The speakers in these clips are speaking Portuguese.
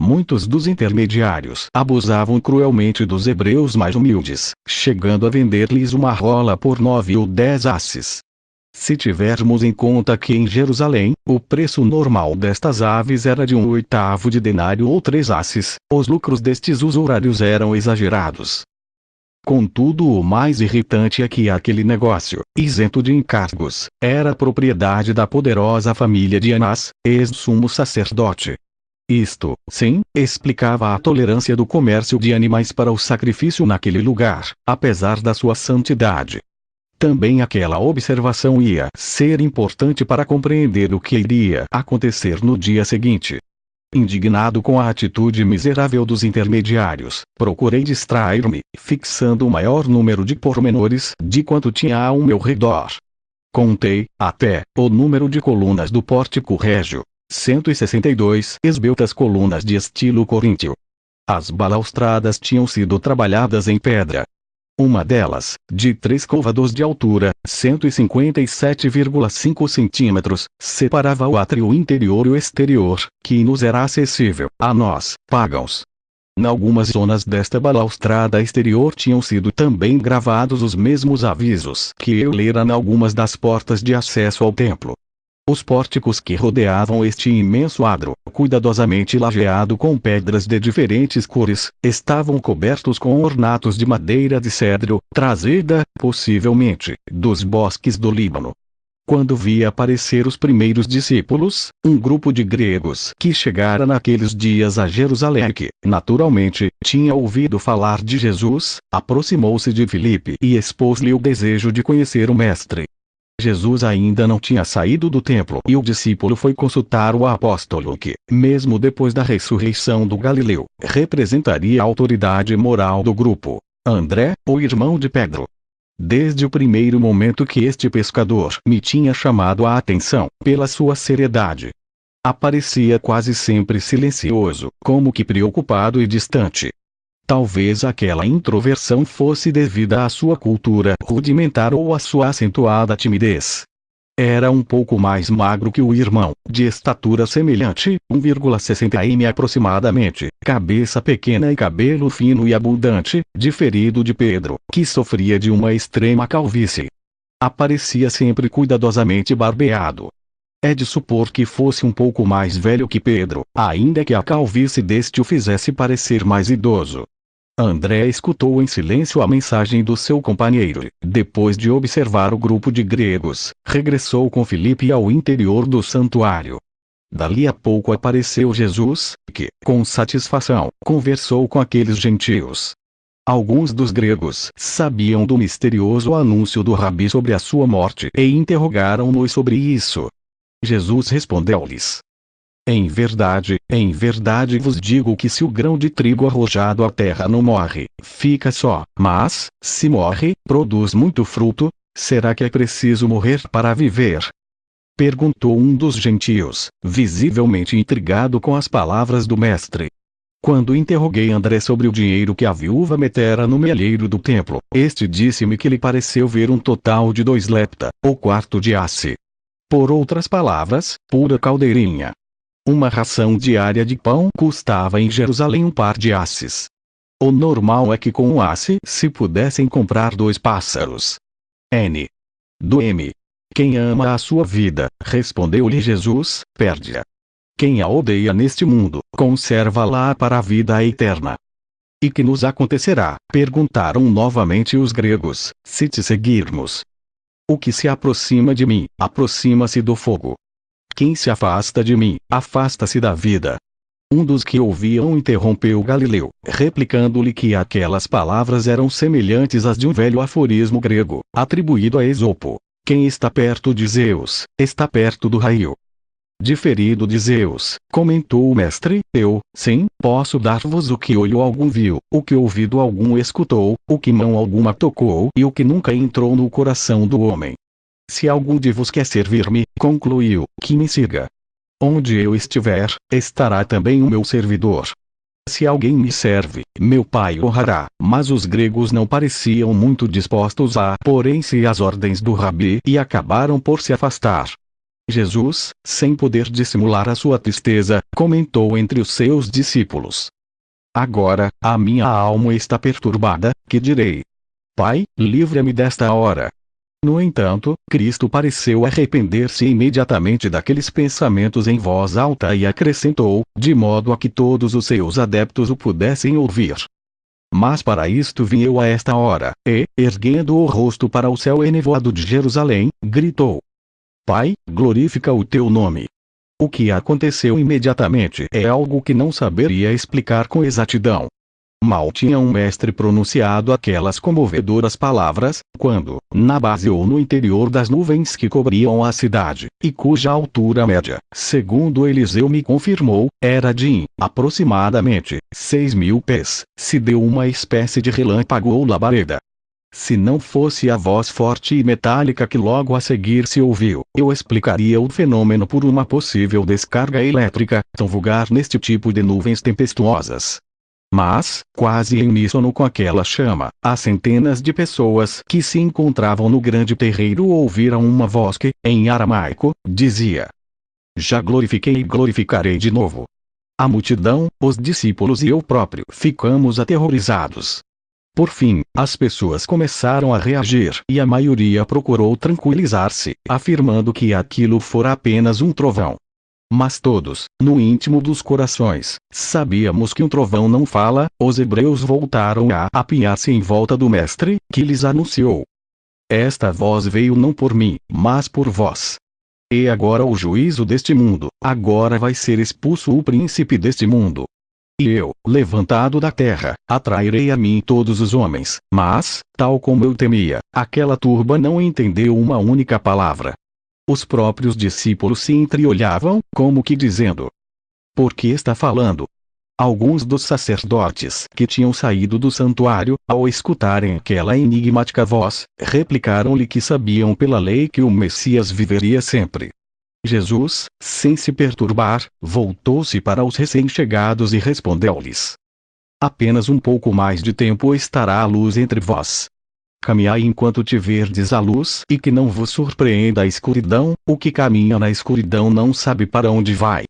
Muitos dos intermediários abusavam cruelmente dos hebreus mais humildes, chegando a vender-lhes uma rola por 9 ou 10 asses. Se tivermos em conta que em Jerusalém, o preço normal destas aves era de 1/8 de denário ou 3 asses, os lucros destes usurários eram exagerados. Contudo, o mais irritante é que aquele negócio, isento de encargos, era propriedade da poderosa família de Anás, ex-sumo sacerdote. Isto, sim, explicava a tolerância do comércio de animais para o sacrifício naquele lugar, apesar da sua santidade. Também aquela observação ia ser importante para compreender o que iria acontecer no dia seguinte. Indignado com a atitude miserável dos intermediários, procurei distrair-me, fixando o maior número de pormenores de quanto tinha ao meu redor. Contei, até, o número de colunas do pórtico régio. 162 esbeltas colunas de estilo coríntio. As balaustradas tinham sido trabalhadas em pedra. Uma delas, de 3 côvados de altura, 157,5 centímetros, separava o átrio interior e o exterior, que nos era acessível, a nós, pagãos. Em algumas zonas desta balaustrada exterior tinham sido também gravados os mesmos avisos que eu lera em algumas das portas de acesso ao templo. Os pórticos que rodeavam este imenso adro, cuidadosamente lajeado com pedras de diferentes cores, estavam cobertos com ornatos de madeira de cedro, trazida, possivelmente, dos bosques do Líbano. Quando vi aparecer os primeiros discípulos, um grupo de gregos que chegara naqueles dias a Jerusalém que, naturalmente, tinha ouvido falar de Jesus, aproximou-se de Filipe e expôs-lhe o desejo de conhecer o Mestre. Jesus ainda não tinha saído do templo e o discípulo foi consultar o apóstolo que, mesmo depois da ressurreição do Galileu, representaria a autoridade moral do grupo, André, o irmão de Pedro. Desde o primeiro momento que este pescador me tinha chamado a atenção, pela sua seriedade. Aparecia quase sempre silencioso, como que preocupado e distante. Talvez aquela introversão fosse devida à sua cultura rudimentar ou à sua acentuada timidez. Era um pouco mais magro que o irmão, de estatura semelhante, 1,60 m aproximadamente, cabeça pequena e cabelo fino e abundante, diferido de Pedro, que sofria de uma extrema calvície. Aparecia sempre cuidadosamente barbeado. É de supor que fosse um pouco mais velho que Pedro, ainda que a calvície deste o fizesse parecer mais idoso. André escutou em silêncio a mensagem do seu companheiro e, depois de observar o grupo de gregos, regressou com Filipe ao interior do santuário. Dali a pouco apareceu Jesus, que, com satisfação, conversou com aqueles gentios. Alguns dos gregos sabiam do misterioso anúncio do Rabi sobre a sua morte e interrogaram-no sobre isso. Jesus respondeu-lhes: em verdade vos digo que se o grão de trigo arrojado à terra não morre, fica só, mas, se morre, produz muito fruto. Será que é preciso morrer para viver? Perguntou um dos gentios, visivelmente intrigado com as palavras do mestre. Quando interroguei André sobre o dinheiro que a viúva metera no melheiro do templo, este disse-me que lhe pareceu ver um total de 2 lepta, ou quarto de asse. Por outras palavras, pura caldeirinha. Uma ração diária de pão custava em Jerusalém um par de asses. O normal é que com um asse se pudessem comprar 2 pássaros. N. Do M. Quem ama a sua vida, respondeu-lhe Jesus, perde-a. Quem a odeia neste mundo, conserva-la para a vida eterna. E que nos acontecerá? Perguntaram novamente os gregos, se te seguirmos. O que se aproxima de mim, aproxima-se do fogo. Quem se afasta de mim, afasta-se da vida. Um dos que ouviam interrompeu Galileu, replicando-lhe que aquelas palavras eram semelhantes às de um velho aforismo grego, atribuído a Esopo. Quem está perto de Zeus, está perto do raio. Diferido de Zeus, comentou o mestre, eu, sim, posso dar-vos o que olho algum viu, o que ouvido algum escutou, o que mão alguma tocou e o que nunca entrou no coração do homem. Se algum de vos quer servir-me, concluiu, que me siga. Onde eu estiver, estará também o meu servidor. Se alguém me serve, meu pai honrará. Mas os gregos não pareciam muito dispostos a porem-se às ordens do Rabi e acabaram por se afastar. Jesus, sem poder dissimular a sua tristeza, comentou entre os seus discípulos: Agora, a minha alma está perturbada, que direi? Pai, livra-me desta hora. No entanto, Cristo pareceu arrepender-se imediatamente daqueles pensamentos em voz alta e acrescentou, de modo a que todos os seus adeptos o pudessem ouvir: Mas para isto vim eu a esta hora, e, erguendo o rosto para o céu enevoado de Jerusalém, gritou: Pai, glorifica o teu nome. O que aconteceu imediatamente é algo que não saberia explicar com exatidão. Mal tinha um mestre pronunciado aquelas comovedoras palavras, quando, na base ou no interior das nuvens que cobriam a cidade, e cuja altura média, segundo Eliseu me confirmou, era de, aproximadamente, 6.000 pés, se deu uma espécie de relâmpago ou labareda. Se não fosse a voz forte e metálica que logo a seguir se ouviu, eu explicaria o fenômeno por uma possível descarga elétrica, tão vulgar neste tipo de nuvens tempestuosas. Mas, quase em uníssono com aquela chama, as centenas de pessoas que se encontravam no grande terreiro ouviram uma voz que, em aramaico, dizia: Já glorifiquei e glorificarei de novo. A multidão, os discípulos e eu próprio ficamos aterrorizados. Por fim, as pessoas começaram a reagir e a maioria procurou tranquilizar-se, afirmando que aquilo fora apenas um trovão. Mas todos, no íntimo dos corações, sabíamos que um trovão não fala. Os hebreus voltaram a apinhar-se em volta do mestre, que lhes anunciou: Esta voz veio não por mim, mas por vós. E agora o juízo deste mundo, agora vai ser expulso o príncipe deste mundo. E eu, levantado da terra, atrairei a mim todos os homens. Mas, tal como eu temia, aquela turba não entendeu uma única palavra. Os próprios discípulos se entreolhavam, como que dizendo: Por que está falando? Alguns dos sacerdotes que tinham saído do santuário, ao escutarem aquela enigmática voz, replicaram-lhe que sabiam pela lei que o Messias viveria sempre. Jesus, sem se perturbar, voltou-se para os recém-chegados e respondeu-lhes: Apenas um pouco mais de tempo estará a luz entre vós. Caminhai enquanto tiverdes a luz, e que não vos surpreenda a escuridão. O que caminha na escuridão não sabe para onde vai.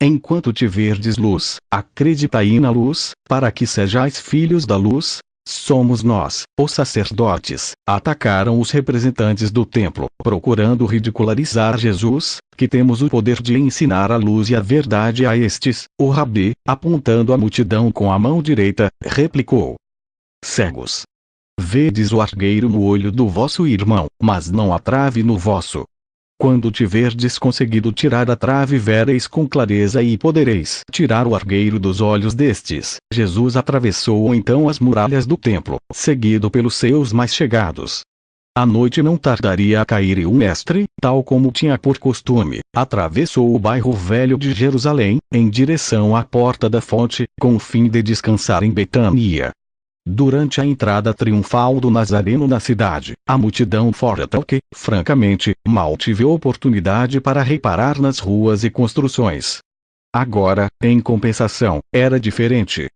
Enquanto tiverdes luz, acreditai na luz, para que sejais filhos da luz. Somos nós, os sacerdotes, atacaram os representantes do templo, procurando ridicularizar Jesus, que temos o poder de ensinar a luz e a verdade a estes. O rabi, apontando a multidão com a mão direita, replicou: Cegos! Vedes o argueiro no olho do vosso irmão, mas não a trave no vosso. Quando tiverdes conseguido tirar a trave, vereis com clareza e podereis tirar o argueiro dos olhos destes. Jesus atravessou então as muralhas do templo, seguido pelos seus mais chegados. A noite não tardaria a cair e o mestre, tal como tinha por costume, atravessou o bairro velho de Jerusalém, em direção à porta da fonte, com o fim de descansar em Betânia. Durante a entrada triunfal do Nazareno na cidade, a multidão fora tal que, francamente, mal tive oportunidade para reparar nas ruas e construções. Agora, em compensação, era diferente.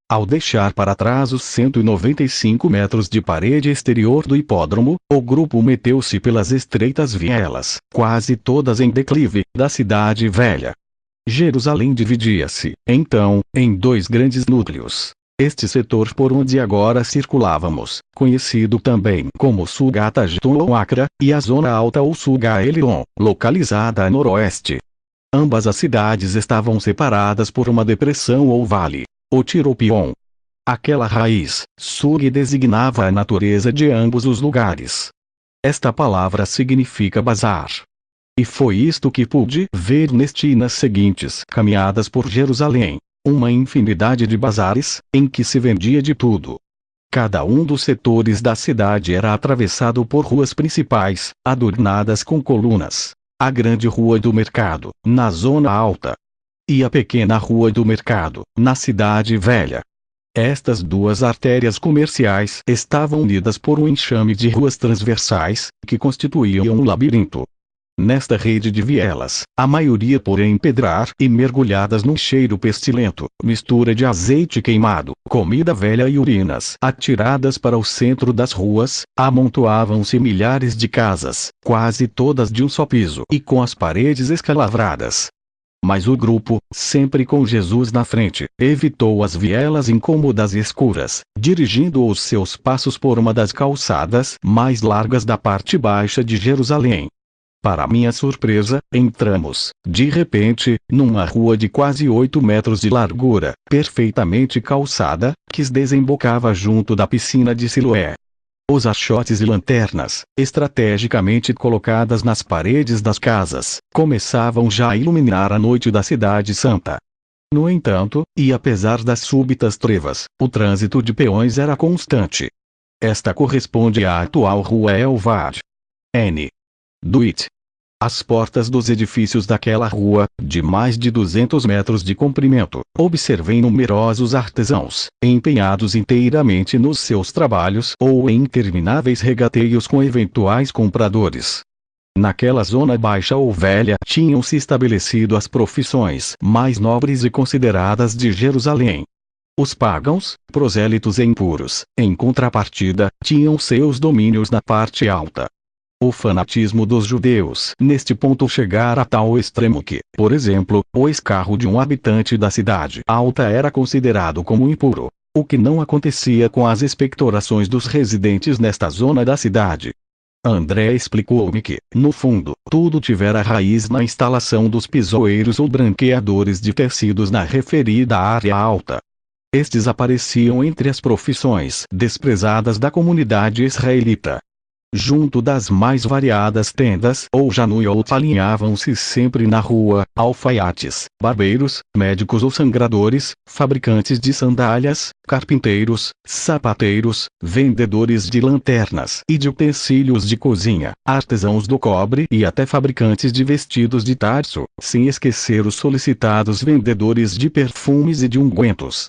Ao deixar para trás os 195 metros de parede exterior do hipódromo, o grupo meteu-se pelas estreitas vielas, quase todas em declive, da cidade velha. Jerusalém dividia-se, então, em dois grandes núcleos. Este setor por onde agora circulávamos, conhecido também como Sugatajton ou Acra, e a zona alta ou Sugaelion, localizada a noroeste. Ambas as cidades estavam separadas por uma depressão ou vale, o Tiropion. Aquela raiz, Sug, designava a natureza de ambos os lugares. Esta palavra significa bazar. E foi isto que pude ver neste e nas seguintes caminhadas por Jerusalém. Uma infinidade de bazares, em que se vendia de tudo. Cada um dos setores da cidade era atravessado por ruas principais, adornadas com colunas. A grande rua do mercado, na zona alta. E a pequena rua do mercado, na cidade velha. Estas duas artérias comerciais estavam unidas por um enxame de ruas transversais, que constituíam um labirinto. Nesta rede de vielas, a maioria por empedrar e mergulhadas num cheiro pestilento, mistura de azeite queimado, comida velha e urinas atiradas para o centro das ruas, amontoavam-se milhares de casas, quase todas de um só piso e com as paredes escalavradas. Mas o grupo, sempre com Jesus na frente, evitou as vielas incômodas e escuras, dirigindo os seus passos por uma das calçadas mais largas da parte baixa de Jerusalém. Para minha surpresa, entramos, de repente, numa rua de quase 8 metros de largura, perfeitamente calçada, que desembocava junto da piscina de Siloé. Os achotes e lanternas, estrategicamente colocadas nas paredes das casas, começavam já a iluminar a noite da cidade santa. No entanto, e apesar das súbitas trevas, o trânsito de peões era constante. Esta corresponde à atual Rua El-Wad. N. Duit. As portas dos edifícios daquela rua, de mais de 200 metros de comprimento, observei numerosos artesãos, empenhados inteiramente nos seus trabalhos ou em intermináveis regateios com eventuais compradores. Naquela zona baixa ou velha tinham-se estabelecido as profissões mais nobres e consideradas de Jerusalém. Os pagãos, prosélitos e impuros, em contrapartida, tinham seus domínios na parte alta. O fanatismo dos judeus neste ponto chegara a tal extremo que, por exemplo, o escarro de um habitante da cidade alta era considerado como impuro, o que não acontecia com as expectorações dos residentes nesta zona da cidade. André explicou-me que, no fundo, tudo tivera raiz na instalação dos pisoeiros ou branqueadores de tecidos na referida área alta. Estes apareciam entre as profissões desprezadas da comunidade israelita. Junto das mais variadas tendas ou januiot alinhavam-se sempre na rua, alfaiates, barbeiros, médicos ou sangradores, fabricantes de sandálias, carpinteiros, sapateiros, vendedores de lanternas e de utensílios de cozinha, artesãos do cobre e até fabricantes de vestidos de tarso, sem esquecer os solicitados vendedores de perfumes e de ungüentos.